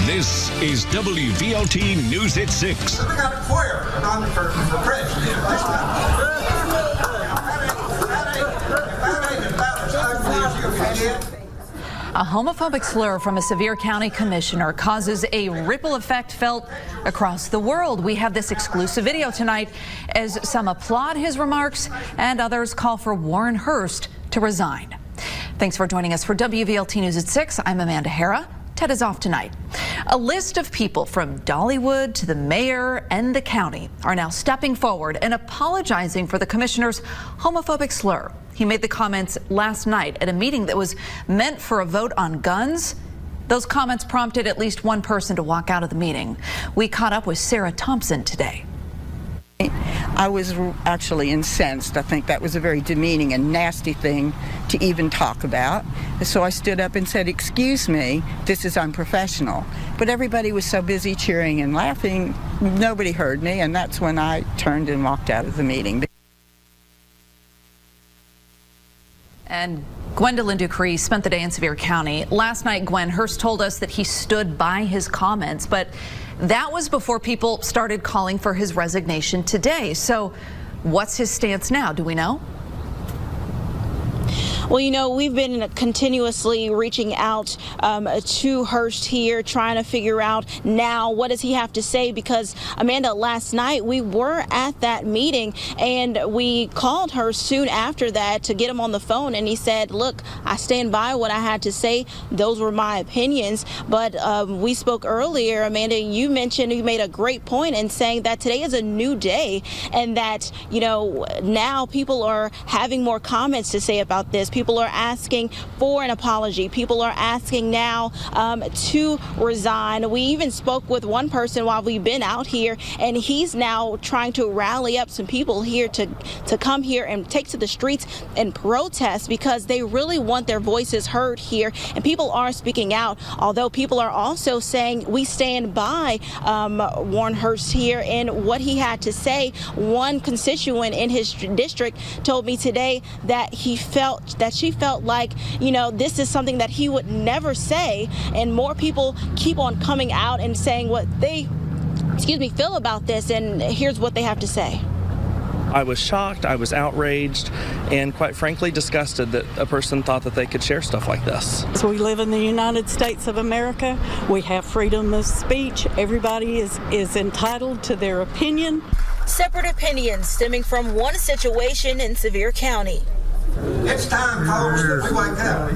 This is WVLT News at 6. We got a choir for president. A homophobic slur from a Sevier County commissioner causes a ripple effect felt across the world. We have this exclusive video tonight as some applaud his remarks and others call for Warren Hurst to resign. Thanks for joining us for WVLT News at 6. I'm Amanda Hara. Ted is off tonight. A list of people from Dollywood to the mayor and the county are now stepping forward and apologizing for the commissioner's homophobic slur. He made the comments last night at a meeting that was meant for a vote on guns. Those comments prompted at least one person to walk out of the meeting. We caught up with Sarah Thompson today. I was actually incensed. I think that was a very demeaning and nasty thing to even talk about. So I stood up and said, "Excuse me, this is unprofessional." But everybody was so busy cheering and laughing, nobody heard me, and that's when I turned and walked out of the meeting. And Gwendolyn Ducree spent the day in Sevier County. Last night, Gwen Hurst told us that he stood by his comments, but that was before people started calling for his resignation today. So what's his stance now? Do we know? Well, you know, we've been continuously reaching out to Hurst here, trying to figure out now what does he have to say, because Amanda, last night we were at that meeting and we called Hurst soon after that to get him on the phone, and he said, "Look, I stand by what I had to say. Those were my opinions." But we spoke earlier, Amanda, you mentioned, you made a great point in saying that today is a new day and that, you know, now people are having more comments to say about this. People are asking for an apology. People are asking now to resign. We even spoke with one person while we've been out here, and he's now trying to rally up some people here to come here and take to the streets and protest because they really want their voices heard here. And people are speaking out, although people are also saying we stand by Warren Hurst here and what he had to say. One constituent in his district told me today that she felt like, you know, this is something that he would never say, and more people keep on coming out and saying what they, feel about this, and here's what they have to say. I was shocked, I was outraged, and quite frankly disgusted that a person thought that they could share stuff like this. So we live in the United States of America. We have freedom of speech. Everybody is entitled to their opinion. Separate opinions stemming from one situation in Sevier County. It's time, folks, that we wake up.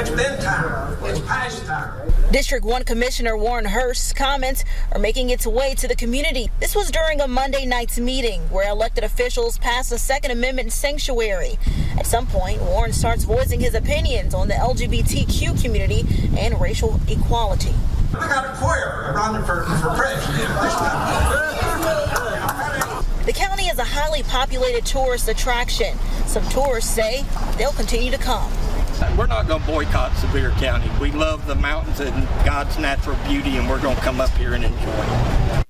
It's been time. It's past time. District 1 Commissioner Warren Hurst's comments are making its way to the community. This was during a Monday night's meeting where elected officials passed a Second Amendment sanctuary. At some point, Warren starts voicing his opinions on the LGBTQ community and racial equality. We got a choir running for president. The county is a highly populated tourist attraction. Some tourists say they'll continue to come. We're not going to boycott Sevier County. We love the mountains and God's natural beauty, and we're going to come up here and enjoy it.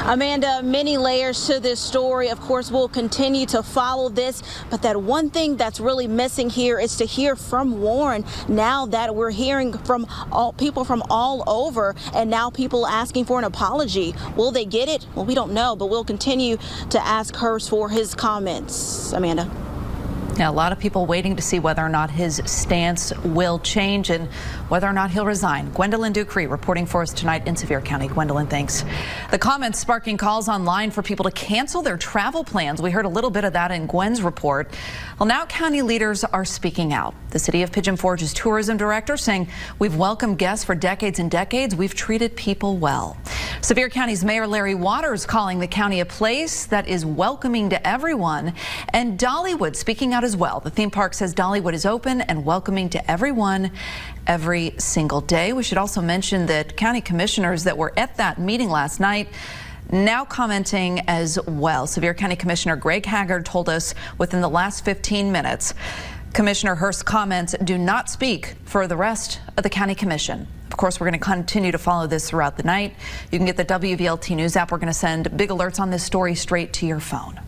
Amanda, many layers to this story. Of course, we'll continue to follow this, but that one thing that's really missing here is to hear from Warren. Now that we're hearing from people from all over, and now people asking for an apology. Will they get it? Well, we don't know, but we'll continue to ask Hurst for his comments. Amanda. Now, a lot of people waiting to see whether or not his stance will change and whether or not he'll resign. Gwendolyn Ducree reporting for us tonight in Sevier County. Gwendolyn, thanks. The comments sparking calls online for people to cancel their travel plans. We heard a little bit of that in Gwen's report. Well, now county leaders are speaking out. The city of Pigeon Forge's tourism director saying, "We've welcomed guests for decades and decades. We've treated people well." Sevier County's Mayor Larry Waters calling the county a place that is welcoming to everyone. And Dollywood speaking out as well. The theme park says Dollywood is open and welcoming to everyone every single day. We should also mention that county commissioners that were at that meeting last night now commenting as well. Sevier County Commissioner Greg Haggard told us within the last 15 minutes, Commissioner Hurst's comments do not speak for the rest of the county commission. Of course, we're going to continue to follow this throughout the night. You can get the WVLT News app. We're going to send big alerts on this story straight to your phone.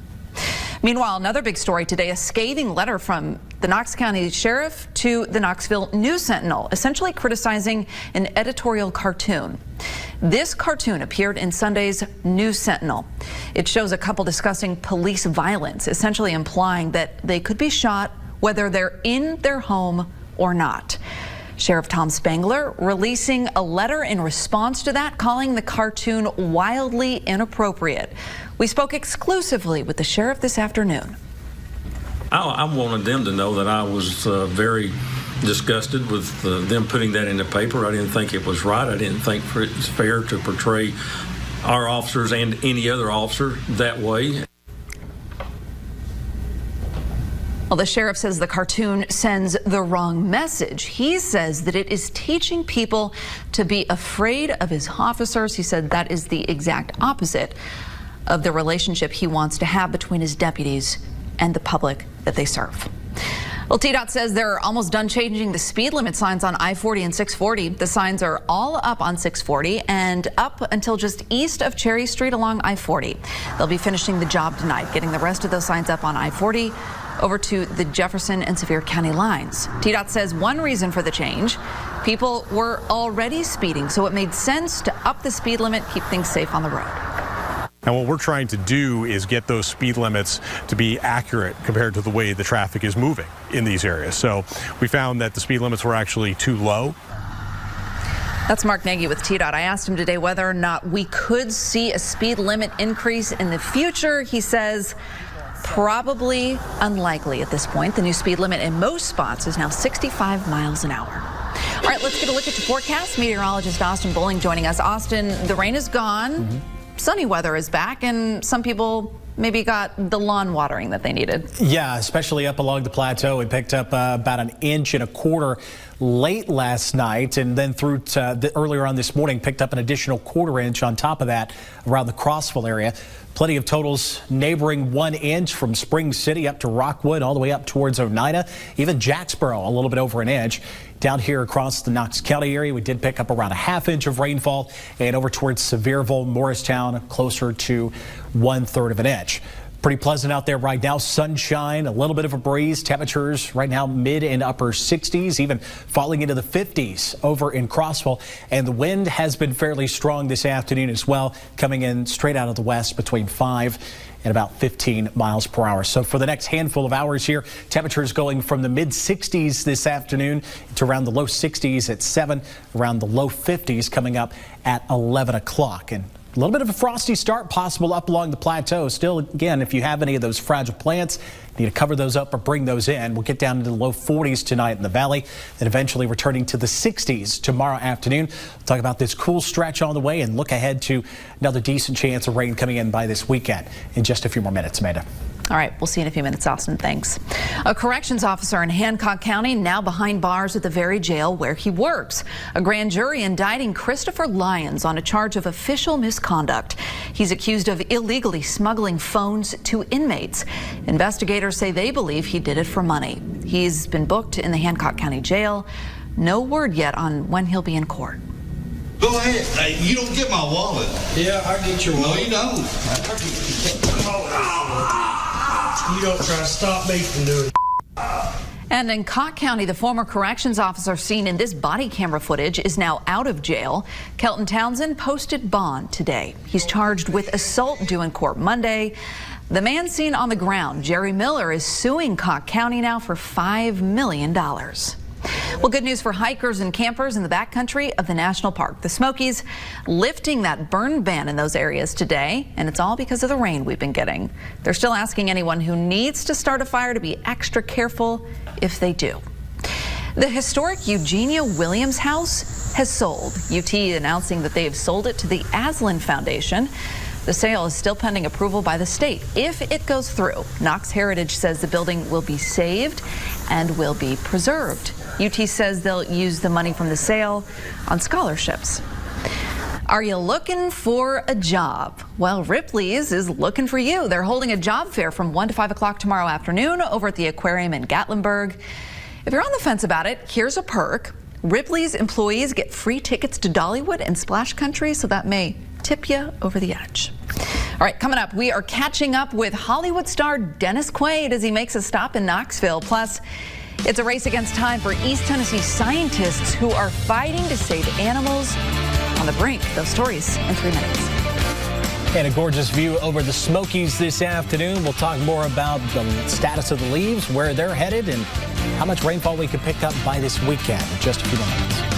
Meanwhile, another big story today, a scathing letter from the Knox County Sheriff to the Knoxville News Sentinel, essentially criticizing an editorial cartoon. This cartoon appeared in Sunday's News Sentinel. It shows a couple discussing police violence, essentially implying that they could be shot whether they're in their home or not. Sheriff Tom Spangler releasing a letter in response to that, calling the cartoon wildly inappropriate. We spoke exclusively with the sheriff this afternoon. I wanted them to know that I was very disgusted with them putting that in the paper. I didn't think it was right. I didn't think it's fair to portray our officers and any other officer that way. Well, the sheriff says the cartoon sends the wrong message. He says that it is teaching people to be afraid of his officers. He said that is the exact opposite of the relationship he wants to have between his deputies and the public that they serve. Well, TDOT says they're almost done changing the speed limit signs on I-40 and 640. The signs are all up on 640 and up until just east of Cherry Street along I-40. They'll be finishing the job tonight, getting the rest of those signs up on I-40 over to the Jefferson and Sevier County lines. TDOT says one reason for the change, people were already speeding, so it made sense to up the speed limit, keep things safe on the road. And what we're trying to do is get those speed limits to be accurate compared to the way the traffic is moving in these areas. So we found that the speed limits were actually too low. That's Mark Nagy with TDOT. I asked him today whether or not we could see a speed limit increase in the future. He says probably unlikely at this point. The new speed limit in most spots is now 65 miles an hour. All right, let's get a look at the forecast. Meteorologist Austin Bowling joining us. Austin, the rain is gone. Sunny weather is back, and some people maybe got the lawn watering that they needed. Yeah, especially up along the plateau. We picked up about 1.25 inches late last night, and then through to earlier on this morning, picked up an additional 1/4 inch on top of that around the Crossville area. Plenty of totals neighboring 1 inch from Spring City up to Rockwood, all the way up towards Oneida. Even Jacksboro, a little bit over 1 inch. Down here across the Knox County area, we did pick up around 1/2 inch of rainfall, and over towards Sevierville, Morristown, closer to 1/3 of an inch. Pretty pleasant out there right now. Sunshine, a little bit of a breeze. Temperatures right now mid and upper 60s, even falling into the 50s over in Crossville. And the wind has been fairly strong this afternoon as well, coming in straight out of the west between 5 and about 15 miles per hour. So for the next handful of hours here, temperatures going from the mid 60s this afternoon to around the low 60s at 7, around the low 50s coming up at 11 o'clock. And a little bit of a frosty start possible up along the plateau. Still, again, if you have any of those fragile plants, you need to cover those up or bring those in. We'll get down into the low 40s tonight in the valley, then eventually returning to the 60s tomorrow afternoon. We'll talk about this cool stretch on the way and look ahead to another decent chance of rain coming in by this weekend in just a few more minutes, Amanda. All right, we'll see you in a few minutes, Austin. Thanks. A corrections officer in Hancock County now behind bars at the very jail where he works. A grand jury indicting Christopher Lyons on a charge of official misconduct. He's accused of illegally smuggling phones to inmates. Investigators say they believe he did it for money. He's been booked in the Hancock County Jail. No word yet on when he'll be in court. Go ahead. Hey, you don't get my wallet. Yeah, I get your wallet. No, you don't. You don't try to stop me from doing it. And in Cott County, the former corrections officer seen in this body camera footage is now out of jail. Kelton Townsend posted bond today. He's charged with assault due in court Monday. The man seen on the ground, Jerry Miller, is suing Cott County now for $5 million. Well, good news for hikers and campers in the backcountry of the national park. The Smokies lifting that burn ban in those areas today, and it's all because of the rain we've been getting. They're still asking anyone who needs to start a fire to be extra careful if they do. The historic Eugenia Williams house has sold. UT announcing that they have sold it to the Aslan Foundation. The sale is still pending approval by the state. If it goes through, Knox Heritage says the building will be saved and will be preserved. UT says they'll use the money from the sale on scholarships. Are you looking for a job? Well, Ripley's is looking for you. They're holding a job fair from 1 to 5 o'clock tomorrow afternoon over at the aquarium in Gatlinburg. If you're on the fence about it, here's a perk. Ripley's employees get free tickets to Dollywood and Splash Country, so that may tip you over the edge. All right, coming up, we are catching up with Hollywood star Dennis Quaid as he makes a stop in Knoxville. Plus, it's a race against time for East Tennessee scientists who are fighting to save animals on the brink. Those stories in 3 minutes. And a gorgeous view over the Smokies this afternoon. We'll talk more about the status of the leaves, where they're headed, and how much rainfall we could pick up by this weekend in just a few minutes.